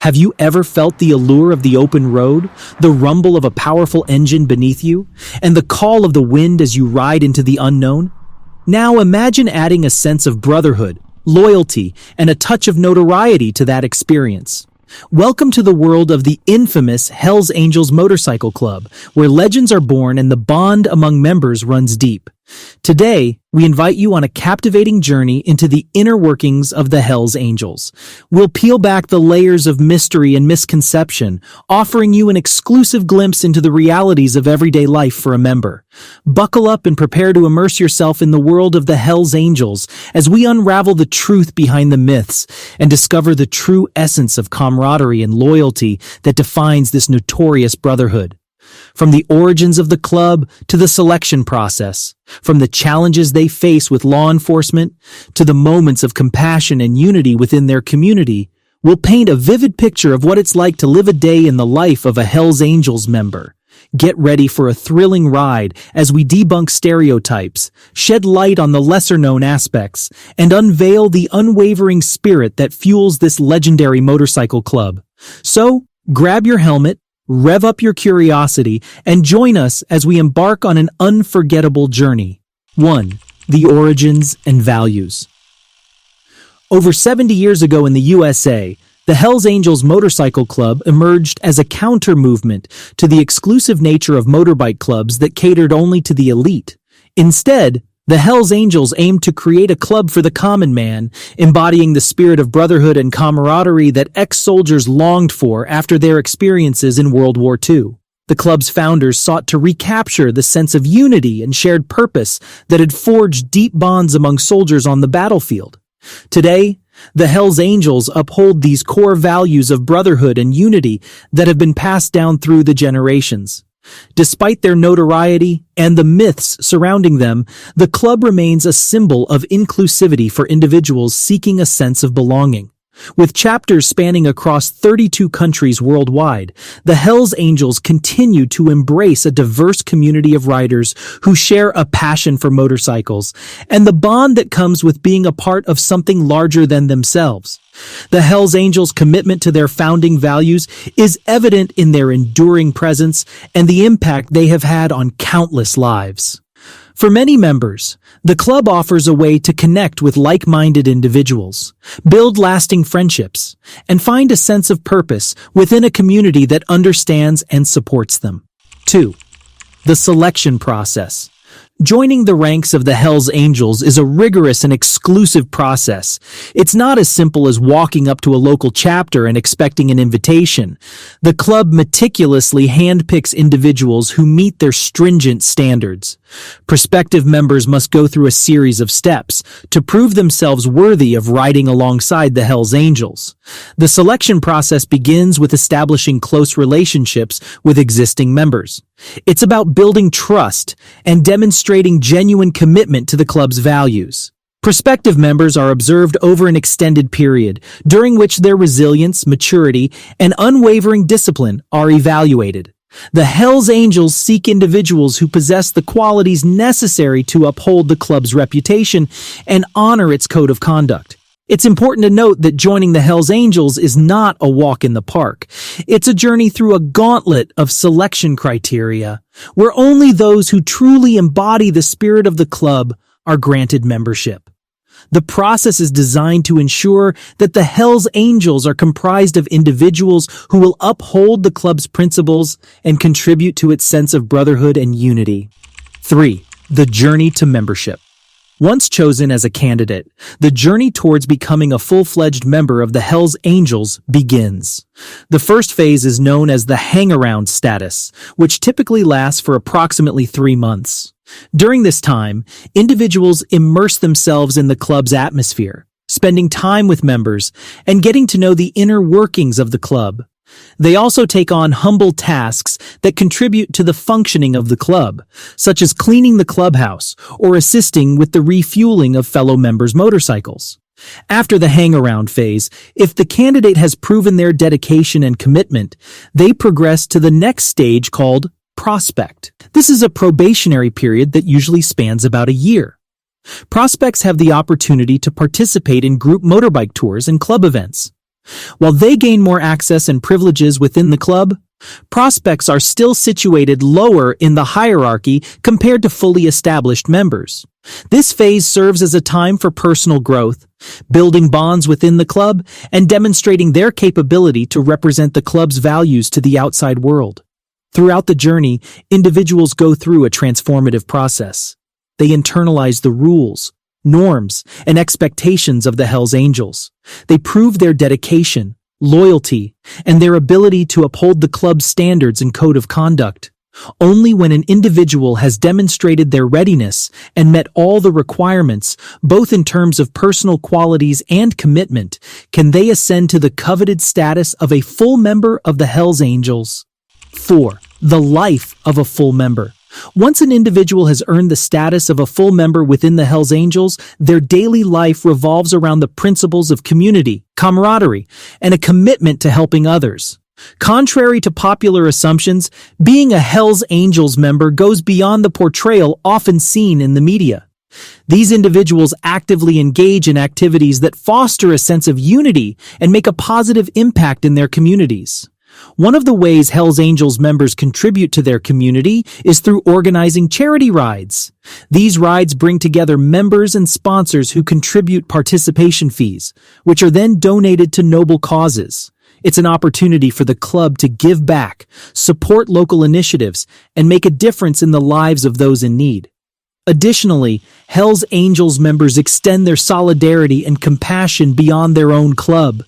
Have you ever felt the allure of the open road, the rumble of a powerful engine beneath you, and the call of the wind as you ride into the unknown? Now imagine adding a sense of brotherhood, loyalty, and a touch of notoriety to that experience. Welcome to the world of the infamous Hells Angels Motorcycle Club, where legends are born and the bond among members runs deep. Today, we invite you on a captivating journey into the inner workings of the Hells Angels. We'll peel back the layers of mystery and misconception, offering you an exclusive glimpse into the realities of everyday life for a member. Buckle up and prepare to immerse yourself in the world of the Hells Angels as we unravel the truth behind the myths and discover the true essence of camaraderie and loyalty that defines this notorious brotherhood. From the origins of the club to the selection process, from the challenges they face with law enforcement to the moments of compassion and unity within their community, we'll paint a vivid picture of what it's like to live a day in the life of a Hells Angels member. Get ready for a thrilling ride as we debunk stereotypes, shed light on the lesser-known aspects, and unveil the unwavering spirit that fuels this legendary motorcycle club. So, grab your helmet, rev up your curiosity, and join us as we embark on an unforgettable journey. 1. The origins and values. Over 70 years ago in the USA, the Hells Angels Motorcycle Club emerged as a counter-movement to the exclusive nature of motorbike clubs that catered only to the elite. Instead, the Hells Angels aimed to create a club for the common man, embodying the spirit of brotherhood and camaraderie that ex-soldiers longed for after their experiences in World War II. The club's founders sought to recapture the sense of unity and shared purpose that had forged deep bonds among soldiers on the battlefield. Today, the Hells Angels uphold these core values of brotherhood and unity that have been passed down through the generations. Despite their notoriety and the myths surrounding them, the club remains a symbol of inclusivity for individuals seeking a sense of belonging. With chapters spanning across 32 countries worldwide, the Hells Angels continue to embrace a diverse community of riders who share a passion for motorcycles and the bond that comes with being a part of something larger than themselves. The Hells Angels' commitment to their founding values is evident in their enduring presence and the impact they have had on countless lives. For many members, the club offers a way to connect with like-minded individuals, build lasting friendships, and find a sense of purpose within a community that understands and supports them. 2. The selection process. Joining the ranks of the Hells Angels is a rigorous and exclusive process. It's not as simple as walking up to a local chapter and expecting an invitation. The club meticulously handpicks individuals who meet their stringent standards. Prospective members must go through a series of steps to prove themselves worthy of riding alongside the Hells Angels. The selection process begins with establishing close relationships with existing members. It's about building trust and demonstrating genuine commitment to the club's values. Prospective members are observed over an extended period, during which their resilience, maturity, and unwavering discipline are evaluated. The Hells Angels seek individuals who possess the qualities necessary to uphold the club's reputation and honor its code of conduct. It's important to note that joining the Hells Angels is not a walk in the park. It's a journey through a gauntlet of selection criteria, where only those who truly embody the spirit of the club are granted membership. The process is designed to ensure that the Hells Angels are comprised of individuals who will uphold the club's principles and contribute to its sense of brotherhood and unity. 3. The journey to membership. Once chosen as a candidate, the journey towards becoming a full-fledged member of the Hells Angels begins. The first phase is known as the hang-around status, which typically lasts for approximately 3 months. During this time, individuals immerse themselves in the club's atmosphere, spending time with members and getting to know the inner workings of the club. They also take on humble tasks that contribute to the functioning of the club, such as cleaning the clubhouse or assisting with the refueling of fellow members' motorcycles. After the hang-around phase, if the candidate has proven their dedication and commitment, they progress to the next stage called prospect. This is a probationary period that usually spans about a year. Prospects have the opportunity to participate in group motorbike tours and club events. While they gain more access and privileges within the club, prospects are still situated lower in the hierarchy compared to fully established members. This phase serves as a time for personal growth, building bonds within the club, and demonstrating their capability to represent the club's values to the outside world. Throughout the journey, individuals go through a transformative process. They internalize the rules, norms, and expectations of the Hells Angels. They prove their dedication, loyalty, and their ability to uphold the club's standards and code of conduct. Only when an individual has demonstrated their readiness and met all the requirements, both in terms of personal qualities and commitment, can they ascend to the coveted status of a full member of the Hells Angels. 4. The life of a full member. Once an individual has earned the status of a full member within the Hells Angels, their daily life revolves around the principles of community, camaraderie, and a commitment to helping others. Contrary to popular assumptions, being a Hells Angels member goes beyond the portrayal often seen in the media. These individuals actively engage in activities that foster a sense of unity and make a positive impact in their communities. One of the ways Hells Angels members contribute to their community is through organizing charity rides. These rides bring together members and sponsors who contribute participation fees, which are then donated to noble causes. It's an opportunity for the club to give back, support local initiatives, and make a difference in the lives of those in need. Additionally, Hells Angels members extend their solidarity and compassion beyond their own club.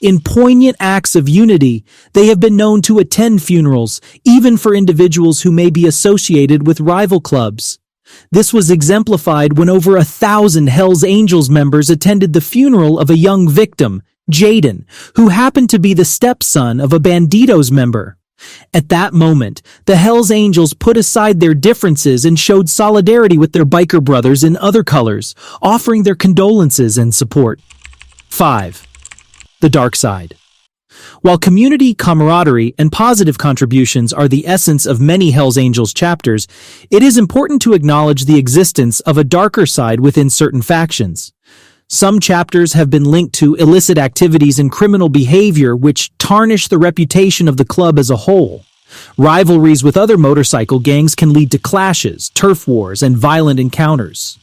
In poignant acts of unity, they have been known to attend funerals, even for individuals who may be associated with rival clubs. This was exemplified when over 1,000 Hells Angels members attended the funeral of a young victim, Jaden, who happened to be the stepson of a Banditos member. At that moment, the Hells Angels put aside their differences and showed solidarity with their biker brothers in other colors, offering their condolences and support. 5. The dark side. While community, camaraderie, and positive contributions are the essence of many Hells Angels chapters, it is important to acknowledge the existence of a darker side within certain factions. Some chapters have been linked to illicit activities and criminal behavior which tarnish the reputation of the club as a whole. Rivalries with other motorcycle gangs can lead to clashes, turf wars, and violent encounters.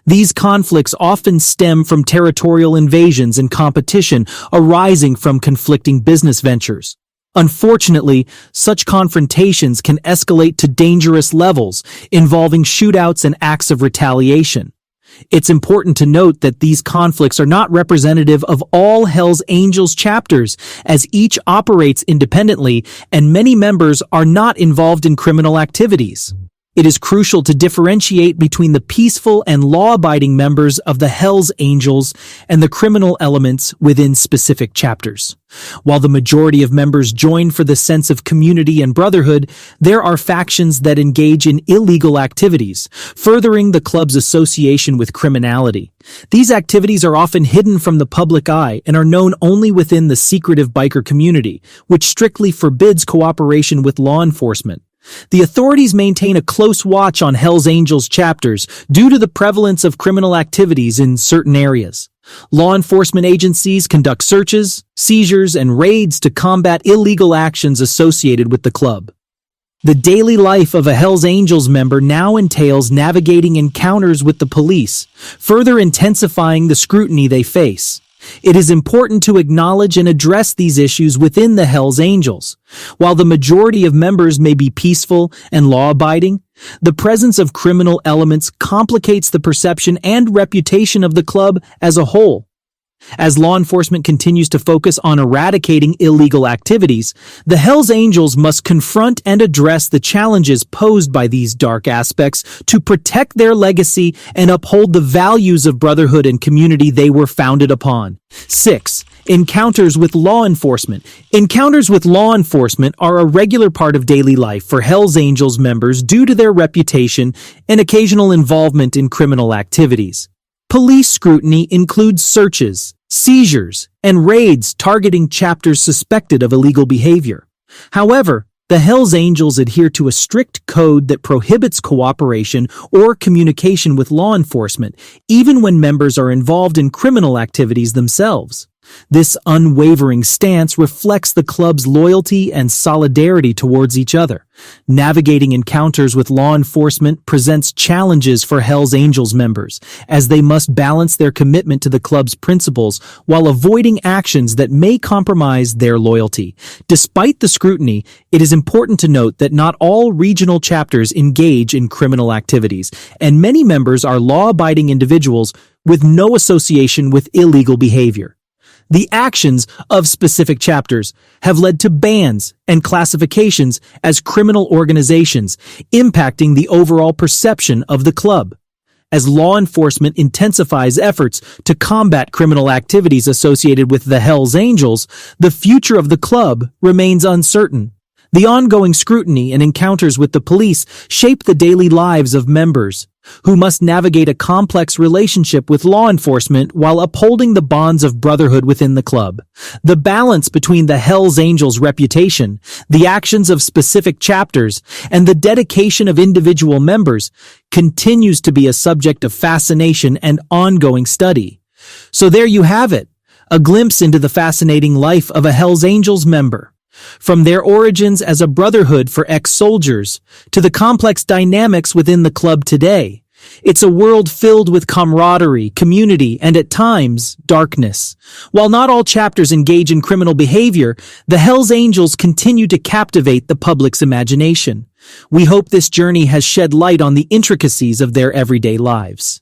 These conflicts often stem from territorial invasions and competition arising from conflicting business ventures. Unfortunately, such confrontations can escalate to dangerous levels, involving shootouts and acts of retaliation. It's important to note that these conflicts are not representative of all Hells Angels chapters, as each operates independently and many members are not involved in criminal activities. It is crucial to differentiate between the peaceful and law-abiding members of the Hells Angels and the criminal elements within specific chapters. While the majority of members join for the sense of community and brotherhood, there are factions that engage in illegal activities, furthering the club's association with criminality. These activities are often hidden from the public eye and are known only within the secretive biker community, which strictly forbids cooperation with law enforcement. The authorities maintain a close watch on Hells Angels chapters due to the prevalence of criminal activities in certain areas. Law enforcement agencies conduct searches, seizures, and raids to combat illegal actions associated with the club. The daily life of a Hells Angels member now entails navigating encounters with the police, further intensifying the scrutiny they face. It is important to acknowledge and address these issues within the Hells Angels. While the majority of members may be peaceful and law-abiding, the presence of criminal elements complicates the perception and reputation of the club as a whole. As law enforcement continues to focus on eradicating illegal activities, the Hells Angels must confront and address the challenges posed by these dark aspects to protect their legacy and uphold the values of brotherhood and community they were founded upon. 6. Encounters with law enforcement. Encounters with law enforcement are a regular part of daily life for Hells Angels members due to their reputation and occasional involvement in criminal activities. Police scrutiny includes searches, seizures, and raids targeting chapters suspected of illegal behavior. However, the Hells Angels adhere to a strict code that prohibits cooperation or communication with law enforcement, even when members are involved in criminal activities themselves. This unwavering stance reflects the club's loyalty and solidarity towards each other. Navigating encounters with law enforcement presents challenges for Hell's Angels members, as they must balance their commitment to the club's principles while avoiding actions that may compromise their loyalty. Despite the scrutiny, it is important to note that not all regional chapters engage in criminal activities, and many members are law-abiding individuals with no association with illegal behavior. The actions of specific chapters have led to bans and classifications as criminal organizations, impacting the overall perception of the club. As law enforcement intensifies efforts to combat criminal activities associated with the Hells Angels, the future of the club remains uncertain. The ongoing scrutiny and encounters with the police shape the daily lives of members, who must navigate a complex relationship with law enforcement while upholding the bonds of brotherhood within the club. The balance between the Hells Angels' reputation, the actions of specific chapters, and the dedication of individual members continues to be a subject of fascination and ongoing study. So there you have it, a glimpse into the fascinating life of a Hells Angels member. From their origins as a brotherhood for ex-soldiers to the complex dynamics within the club today, it's a world filled with camaraderie, community, and at times, darkness. While not all chapters engage in criminal behavior, the Hells Angels continue to captivate the public's imagination. We hope this journey has shed light on the intricacies of their everyday lives.